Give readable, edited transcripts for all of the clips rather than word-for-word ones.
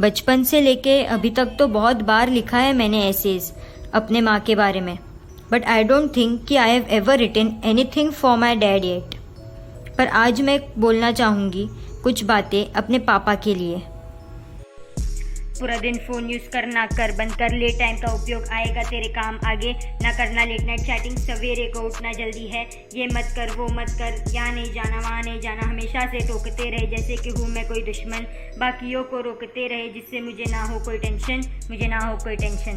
बचपन से लेके अभी तक तो बहुत बार लिखा है मैंने एसेज अपने माँ के बारे में, बट आई डोंट थिंक कि I have ever written anything for my dad yet. पर आज मैं बोलना चाहूँगी कुछ बातें अपने पापा के लिए। पूरा दिन फोन यूज करना कर, बंद कर ले, टाइम का उपयोग आएगा तेरे काम आगे, ना करना लेट नाइट चैटिंग, सवेरे को उठना जल्दी है, ये मत कर वो मत कर, यहाँ नहीं जाना वहाँ नहीं जाना, हमेशा से टोकते रहे जैसे कि हूँ मैं कोई दुश्मन, बाकियों को रोकते रहे जिससे मुझे ना हो कोई टेंशन, मुझे ना हो कोई टेंशन।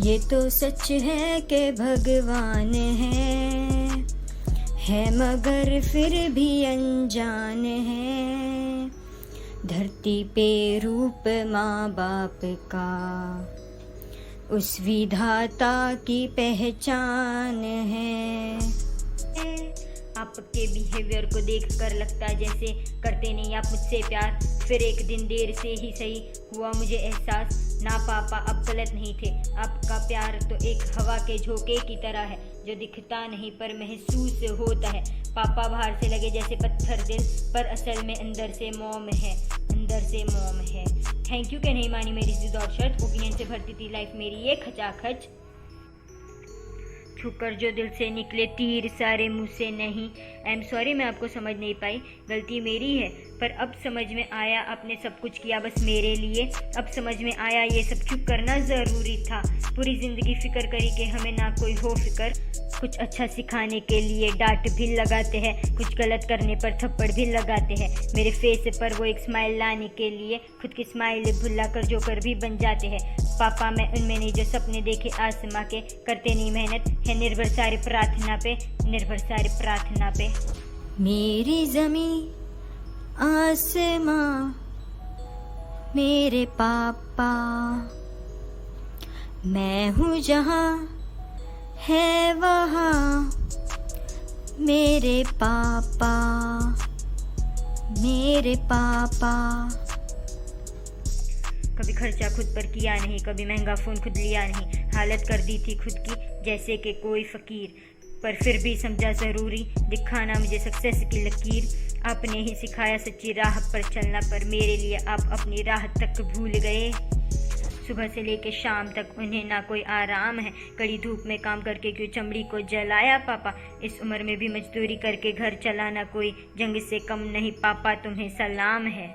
ये तो सच है कि भगवान है मगर फिर भी अनजान है, धरती पे रूप माँ बाप का उस विधाता की पहचान है। आपके बिहेवियर को देख कर लगता है जैसे करते नहीं आप मुझसे प्यार, फिर एक दिन देर से ही सही हुआ मुझे एहसास, ना पापा अब गलत नहीं थे, आपका प्यार तो एक हवा के झोंके की तरह है जो दिखता नहीं पर महसूस होता है। पापा बाहर से लगे जैसे पत्थर दिल, पर असल में अंदर से मोम है, अंदर से मोम है। थैंक यू के नहीं मानी मेरी जिद और शर्त, ओपिनियन से भरती थी लाइफ मेरी ये खचाखच, छूकर जो दिल से निकले तीर सारे मुँह से नहीं। आई एम सॉरी मैं आपको समझ नहीं पाई, गलती मेरी है, पर अब समझ में आया आपने सब कुछ किया बस मेरे लिए, अब समझ में आया ये सब क्यों करना ज़रूरी था। पूरी ज़िंदगी फिक्र करी कि हमें ना कोई हो फिक्र, कुछ अच्छा सिखाने के लिए डांट भी लगाते हैं, कुछ गलत करने पर थप्पड़ भी लगाते हैं, मेरे फेस पर वो एक स्माइल लाने के लिए खुद की स्माइल भुला कर जोकर भी बन जाते हैं। पापा मैं उनमें नहीं जो सपने देखे आसमां के, करते नहीं मेहनत है निर्भर सारे प्रार्थना पे, निर्भर सारे प्रार्थना पे। मेरी ज़मीं आसमां मेरे पापा, मैं हूँ जहाँ है वहाँ मेरे पापा, मेरे पापा। कभी खर्चा खुद पर किया नहीं, कभी महंगा फ़ोन खुद लिया नहीं, हालत कर दी थी खुद की जैसे कि कोई फ़कीर, पर फिर भी समझा ज़रूरी दिखाना मुझे सक्सेस की लकीर। आपने ही सिखाया सच्ची राह पर चलना, पर मेरे लिए आप अपनी राह तक भूल गए। सुबह से लेके शाम तक उन्हें ना कोई आराम है, कड़ी धूप में काम करके क्यों चमड़ी को जलाया पापा, इस उम्र में भी मजदूरी करके घर चलाना कोई जंग से कम नहीं पापा, तुम्हें सलाम है।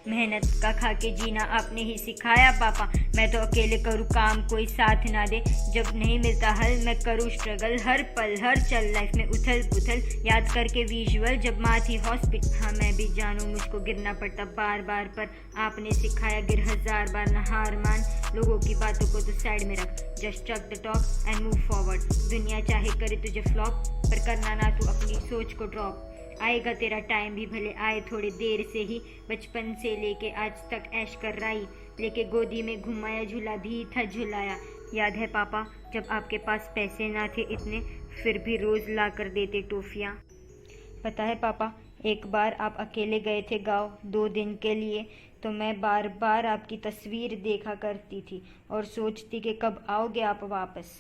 मेहनत का खा के जीना आपने ही सिखाया पापा, मैं तो अकेले करूँ काम कोई साथ ना दे, जब नहीं मिलता हल मैं करूँ स्ट्रगल, हर पल हर चल लाइफ में उथल पुथल, याद करके विजुअल जब माँ थी हॉस्पिटल। हाँ मैं भी जानूँ मुझको गिरना पड़ता बार बार, पर आपने सिखाया गिर हजार बार ना हार मान, लोगों की बातों को तो साइड में रख, just chuck the talk and move forward. दुनिया चाहे करे तुझे फ्लॉप, पर करना ना तू अपनी सोच को ड्रॉप, आएगा तेरा टाइम भी भले आए थोड़ी देर से ही, बचपन से लेके आज तक ऐश कर रही, लेके गोदी में घुमाया झूला भी था झुलाया। याद है पापा जब आपके पास पैसे ना थे इतने, फिर भी रोज़ ला कर देते टॉफियाँ। पता है पापा एक बार आप अकेले गए थे गाँव 2 दिन के लिए, तो मैं बार बार आपकी तस्वीर देखा करती थी और सोचती कि कब आओगे आप वापस।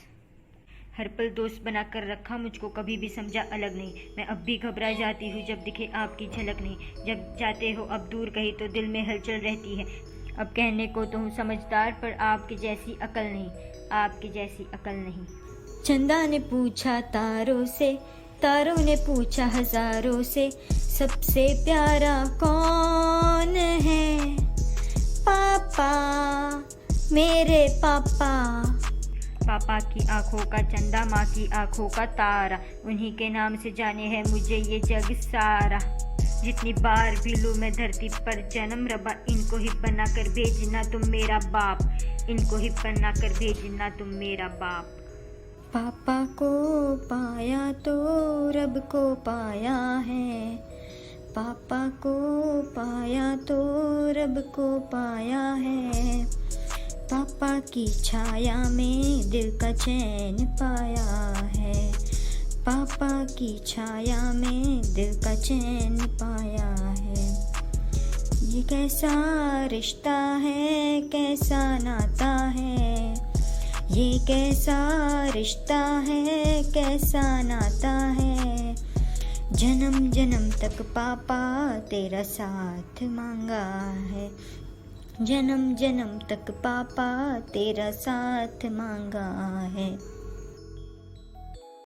हर पल दोस्त बनाकर रखा मुझको, कभी भी समझा अलग नहीं, मैं अब भी घबरा जाती हूँ जब दिखे आपकी झलक नहीं, जब जाते हो अब दूर कहीं तो दिल में हलचल रहती है। अब कहने को तो हूँ समझदार, पर आपकी जैसी अकल नहीं, आपकी जैसी अकल नहीं। चंदा ने पूछा तारों से, तारों ने पूछा हजारों से, सबसे प्यारा कौन है? पापा, मेरे पापा। पापा की आंखों का चंदा, माँ की आंखों का तारा, उन्हीं के नाम से जाने है मुझे ये जग सारा। जितनी बार भी लूँ मैं धरती पर जन्म, रबा इनको ही बना कर भेजना तुम मेरा बाप, इनको ही बना कर भेजना तुम मेरा बाप। पापा को पाया तो रब को पाया है, पापा को पाया तो रब को पाया है, पापा की छाया में दिल का चैन पाया है, पापा की छाया में दिल का चैन पाया है। ये कैसा रिश्ता है, कैसा नाता है, ये कैसा रिश्ता है, कैसा नाता है, जन्म जन्म तक पापा तेरा साथ मांगा है, जन्म जन्म तक पापा तेरा साथ मांगा है।